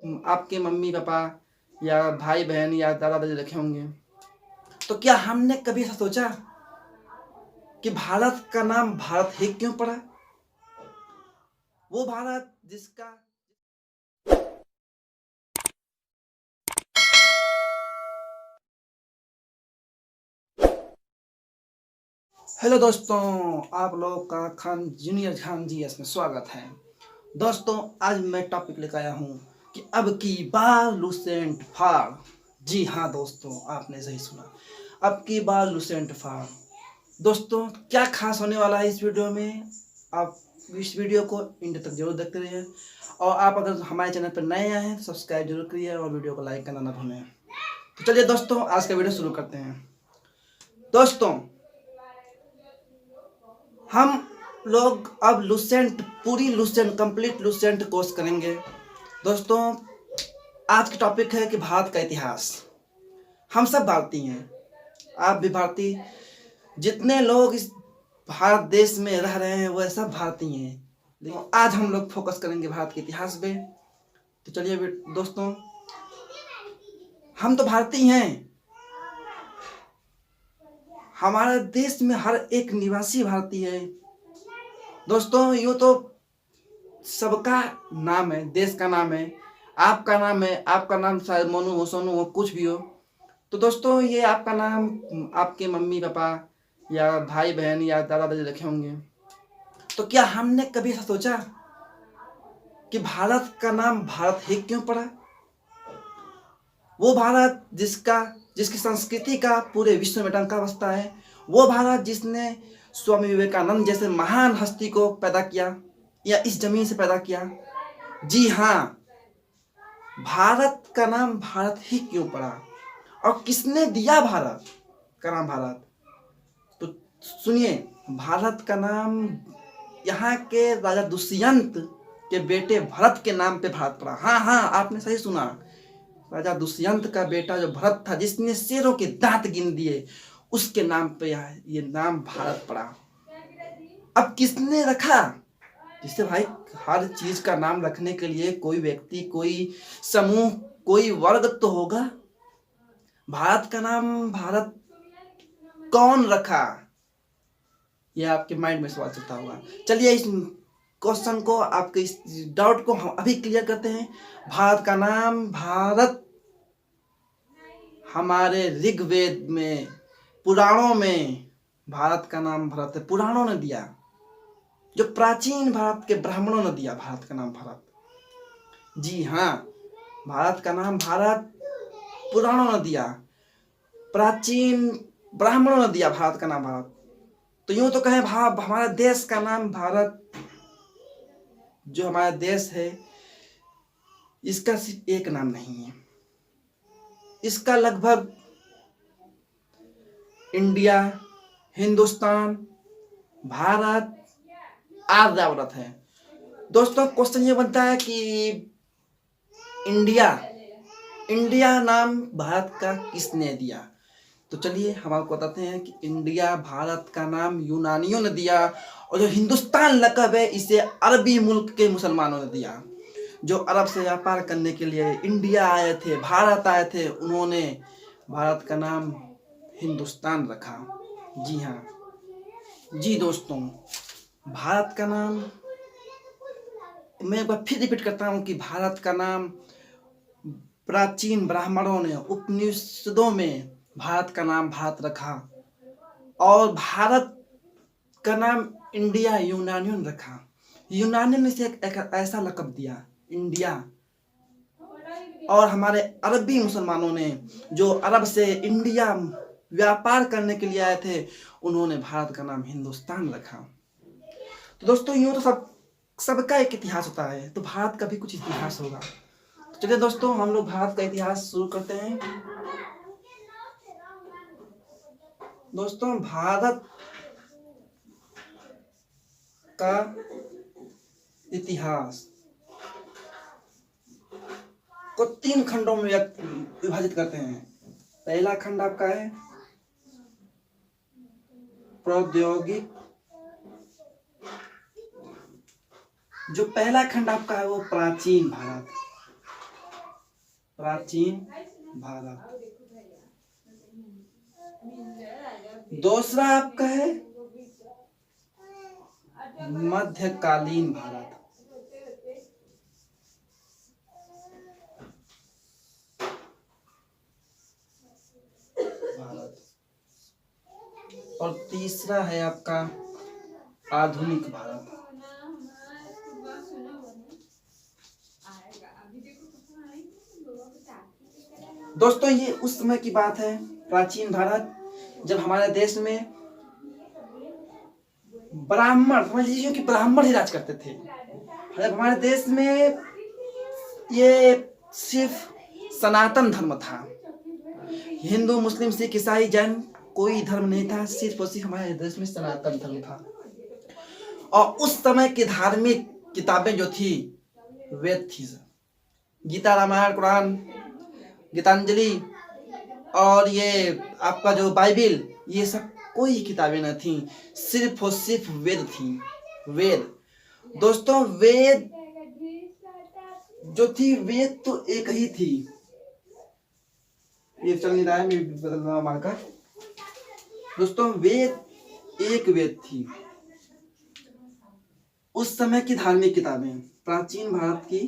आपके mummy papa या भाई बहन या दादा दादी रखे होंगे। तो क्या हमने कभी ऐसा सोचा कि भारत का नाम भारत ही क्यों पड़ा? वो भारत जिसका हेलो दोस्तों, आप लोगों का खान जूनियर खान जी में स्वागत है। दोस्तों, आज मैं टॉपिक लेकर आया हूँ कि अब की बार लुसेंट फाड़। जी हाँ दोस्तों, आपने सही सुना, अब की बार लुसेंट फाड़। दोस्तों, क्या खास होने वाला है इस वीडियो में, आप इस वीडियो को एंड तक जरूर देखते रहिए। और आप अगर हमारे चैनल पर नए आए हैं तो सब्सक्राइब जरूर करिए और वीडियो को लाइक करना ना भूलें। तो चलिए दोस्तों, आज का वीडियो शुरू करते हैं। दोस्तों, हम लोग अब लुसेंट पूरी लुसेंट कंप्लीट लुसेंट कोर्स करेंगे। दोस्तों, आज की टॉपिक है कि भारत का इतिहास। हम सब भारतीय हैं, आप भी भारतीय, जितने लोग इस भारत देश में रह रहे हैं वह सब भारतीय हैं। लेकिन आज हम लोग फोकस करेंगे भारत के इतिहास पे। तो चलिए दोस्तों, हम तो भारतीय हैं, हमारे देश में हर एक निवासी भारतीय है। दोस्तों, यूँ तो सबका नाम है, देश का नाम है, आपका नाम है, आपका नाम शायद मोनू हो, सोनू हो, कुछ भी हो। तो दोस्तों, ये आपका नाम आपके मम्मी पापा या भाई बहन या दादा दादी रखे होंगे। तो क्या हमने कभी ऐसा सोचा कि भारत का नाम भारत ही क्यों पड़ा? वो भारत जिसकी संस्कृति का पूरे विश्व में डंका बजता है। वो भारत जिसने स्वामी विवेकानंद जैसे महान हस्ती को पैदा किया या इस जमीन से पैदा किया। जी हाँ, भारत का नाम भारत ही क्यों पड़ा और किसने दिया भारत का नाम भारत? तो सुनिए, भारत का नाम यहाँ के राजा दुष्यंत के बेटे भरत के नाम पे भारत पड़ा। हाँ हाँ, आपने सही सुना, राजा दुष्यंत का बेटा जो भरत था, जिसने शेरों के दांत गिन दिए, उसके नाम पे ये नाम भारत पड़ा। अब किसने रखा? जिससे भाई, हर चीज का नाम रखने के लिए कोई व्यक्ति, कोई समूह, कोई वर्ग तो होगा। भारत का नाम भारत कौन रखा? यह आपके माइंड में सवाल चलता होगा। चलिए इस क्वेश्चन को, आपके इस डाउट को हम अभी क्लियर करते हैं। भारत का नाम भारत हमारे ऋग्वेद में, पुराणों में भारत का नाम भारत है, पुराणों ने दिया। जो प्राचीन भारत के ब्राह्मणों ने दिया भारत का नाम भारत। जी हाँ, भारत का नाम भारत पुराणों ने दिया, प्राचीन ब्राह्मणों ने दिया भारत का नाम भारत। तो यूं तो कहें, हमारे देश का नाम भारत, जो हमारा देश है, इसका सिर्फ एक नाम नहीं है, इसका लगभग इंडिया, हिंदुस्तान, भारत, आर्यावर्त है। दोस्तों, क्वेश्चन ये बनता है कि इंडिया इंडिया नाम भारत का किसने दिया? तो चलिए हम आपको बताते हैं कि इंडिया भारत का नाम यूनानियों ने दिया, और जो हिंदुस्तान लक़ब है, इसे अरबी मुल्क के मुसलमानों ने दिया। जो अरब से व्यापार करने के लिए इंडिया आए थे, भारत आए थे, उन्होंने भारत का नाम हिंदुस्तान रखा। जी हाँ जी दोस्तों, भारत का नाम, मैं एक बार फिर रिपीट करता हूँ कि भारत का नाम प्राचीन ब्राह्मणों ने उपनिषदों में भारत का नाम भारत रखा, और भारत का नाम इंडिया यूनानियों ने रखा। यूनानियों ने इसे एक ऐसा लक़ब दिया इंडिया, और हमारे अरबी मुसलमानों ने, जो अरब से इंडिया व्यापार करने के लिए आए थे, उन्होंने भारत का नाम हिंदुस्तान रखा। तो दोस्तों, यूँ तो सबका एक इतिहास होता है, तो भारत का भी कुछ इतिहास होगा। तो चलिए दोस्तों, हम लोग भारत का इतिहास शुरू करते हैं। दोस्तों, भारत का इतिहास को 3 खंडों में विभाजित करते हैं। पहला खंड आपका है प्रौद्योगिक, जो पहला खंड आपका है वो प्राचीन भारत, प्राचीन भारत। दूसरा आपका है मध्यकालीन भारत। और तीसरा है आपका आधुनिक भारत। दोस्तों ये उस समय की बात है, प्राचीन भारत, जब हमारे देश में ब्राह्मण, समझ लीजिए कि ब्राह्मण ही राज करते थे। जब हमारे देश में ये सिर्फ सनातन धर्म था, हिंदू मुस्लिम सिख ईसाई जैन कोई धर्म नहीं था, सिर्फ और सिर्फ हमारे देश में सनातन धर्म था। और उस समय की धार्मिक किताबें जो थी वेद थी, गीता, रामायण, कुरान, गीतांजलि और ये आपका जो बाइबिल, ये सब कोई किताबें न थी, सिर्फ और सिर्फ वेद थी। वेद दोस्तों, वेद जो थी, वेद तो एक ही थी। ये चल नहीं रहा है, मैं बदल रहा हूं मार्कर। दोस्तों वेद एक वेद थी। उस समय की धार्मिक किताबें, प्राचीन भारत की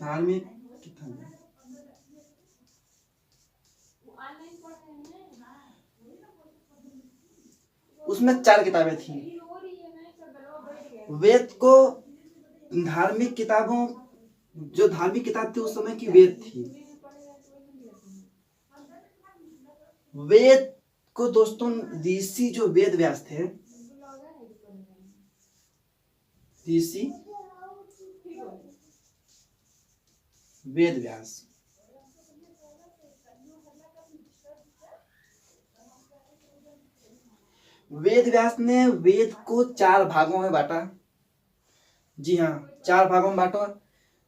धार्मिक किताबें, उसमें 4 किताबें थी। वेद को धार्मिक किताबों, जो धार्मिक किताब थी उस समय की वेद थी। वेद को दोस्तों ऋषि जो वेद व्यास थे, ऋषि वेद व्यास, वेद व्यास ने वेद को 4 भागों में बांटा। जी हाँ, 4 भागों में बांटा।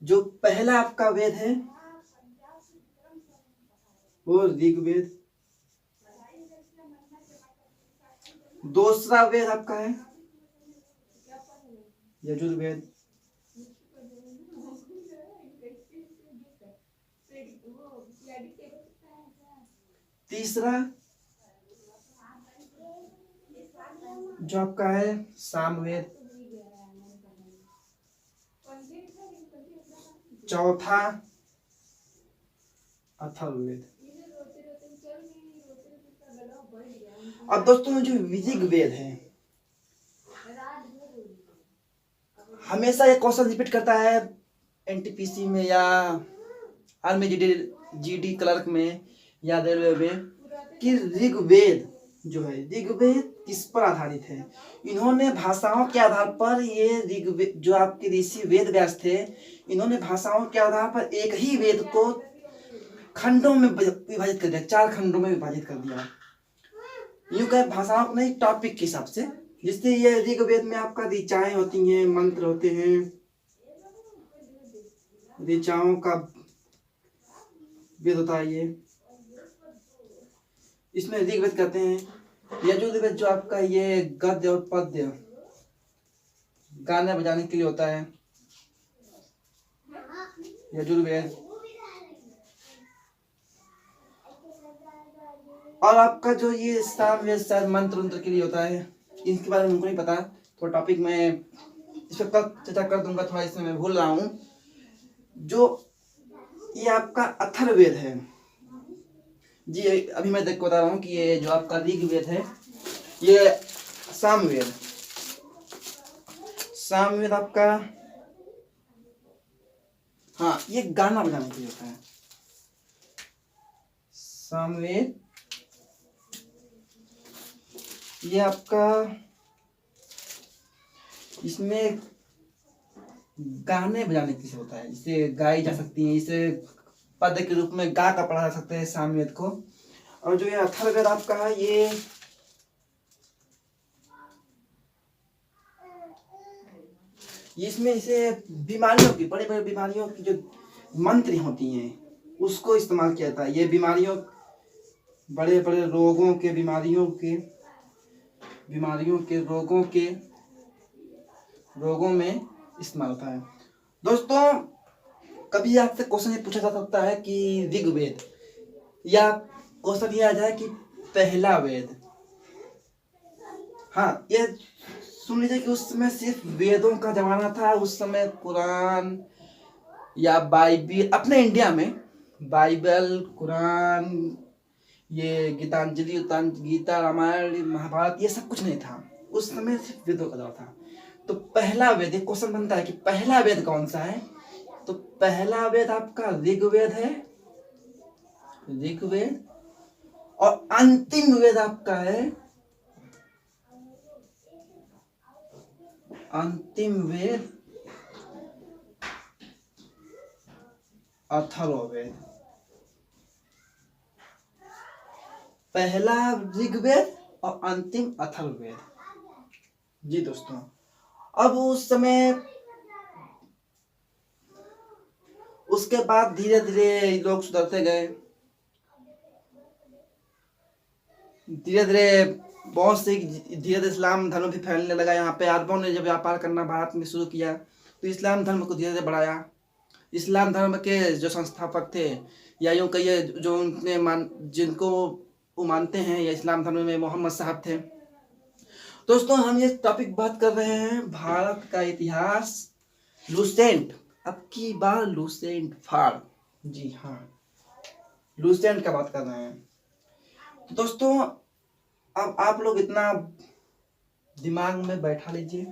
जो पहला आपका वेद है वो ऋग्वेद, दूसरा वेद आपका है यजुर्वेद, तीसरा जो आपका है सामवेद, चौथा अथर्ववेद। अब दोस्तों जो ऋग्वेद है, हमेशा ये क्वेश्चन रिपीट करता है एनटीपीसी में या आर्मी जीडी क्लर्क में या रेलवे में कि ऋग्वेद जो है, ऋग्वेद किस पर आधारित है। इन्होंने भाषाओं के आधार पर, ये ऋग्वेद जो आपके ऋषि वेद व्यास थे, इन्होंने भाषाओं के आधार पर एक ही वेद को खंडों में विभाजित कर दिया, 4 खंडों में विभाजित कर दिया। यूं कहे भाषाओं को नहीं, टॉपिक के हिसाब से। जिससे ये ऋग्वेद में आपका ऋचाएं होती हैं, मंत्र होते हैं, ऋचाओं का वेद होता है ये, इसमें ऋग्वेद कहते हैं। यजुर्वेद जो आपका ये गद्य और पद्य, गाने बजाने के लिए होता है यजुर्वेद। और आपका जो ये सामवेद शायद मंत्र उंत्र के लिए होता है, इनके बारे में हमको नहीं पता। तो टॉपिक में इस पर कल चर्चा कर दूंगा, थोड़ा इसमें मैं भूल रहा हूँ। जो ये आपका अथर्ववेद है जी, अभी मैं देख को बता रहा हूँ कि ये जो आपका ऋग्वेद है, ये सामवेद, सामवेद आपका, हाँ, ये गाना बजाने के लिए होता है सामवेद। ये आपका, इसमें गाने बजाने के लिए होता है, इसे गाई जा सकती है, इसे पद के रूप में गा कर पढ़ा जा सकते हैं सामवेद को। और जो ये अथर्ववेद आपका है, ये इसमें इसे बीमारियों की, बड़े बड़े बीमारियों की जो मंत्र होती हैं उसको इस्तेमाल किया जाता है। ये बीमारियों, बड़े बड़े रोगों के, रोगों में इस्तेमाल होता है। दोस्तों कभी आपसे क्वेश्चन ये पूछा जा सकता है कि ऋग्वेद, या क्वेश्चन ये आ जाए कि पहला वेद। हाँ, ये सुन लीजिए कि उस समय सिर्फ वेदों का जमाना था। उस समय कुरान या बाइबिल, अपने इंडिया में बाइबल, कुरान, ये गीतांजलि, गीता, रामायण, महाभारत, ये सब कुछ नहीं था। उस समय सिर्फ वेदों का दौर था। तो पहला वेद, एक क्वेश्चन बनता है कि पहला वेद कौन सा है। तो पहला वेद आपका ऋग्वेद है, ऋग्वेद। और अंतिम वेद आपका है, अंतिम वेद अथर्ववेद। पहला ऋग्वेद और अंतिम अथर्ववेद। जी दोस्तों, अब उस समय, उसके बाद धीरे धीरे लोग सुधरते गए, धीरे धीरे बहुत से, धीरे धीरे इस्लाम धर्म भी फैलने लगा। यहाँ पे अरबों ने जब व्यापार करना भारत में शुरू किया तो इस्लाम धर्म को धीरे धीरे बढ़ाया। इस्लाम धर्म के जो संस्थापक थे, या यूँ कहिए जो उनने जिनको वो मानते हैं, या इस्लाम धर्म में मोहम्मद साहब थे। दोस्तों, हम ये टॉपिक बात कर रहे हैं भारत का इतिहास, लूसेंट। अब की बार लूसेंट फाड़, जी हाँ, लूसेंट का बात कर रहे हैं। तो दोस्तों, अब आप लोग इतना दिमाग में बैठा लीजिए,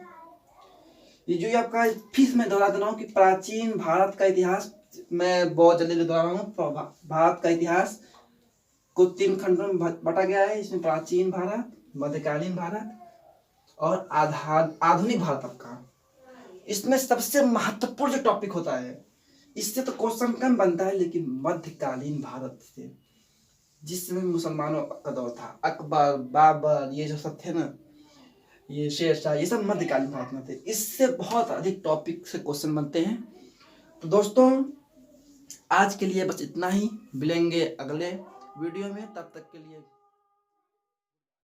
ये जो आपका फिर मैं दोहरा दे रहा हूँ कि प्राचीन भारत का इतिहास, मैं बहुत जल्दी दोहरा रहा हूँ। भारत का इतिहास को 3 खंडों में बांटा गया है। इसमें प्राचीन भारत, मध्यकालीन भारत और आधुनिक भारत आपका। इसमें सबसे महत्वपूर्ण जो टॉपिक होता है, इससे तो क्वेश्चन कम बनता है, लेकिन मध्यकालीन भारत से, जिस समय मुसलमानों का दौर था, अकबर, बाबर, ये जो सब थे ना, ये शेरशाह, ये सब मध्यकालीन भारत में थे। इससे बहुत अधिक टॉपिक से क्वेश्चन बनते हैं। तो दोस्तों, आज के लिए बस इतना ही। मिलेंगे अगले वीडियो में, तब तक के लिए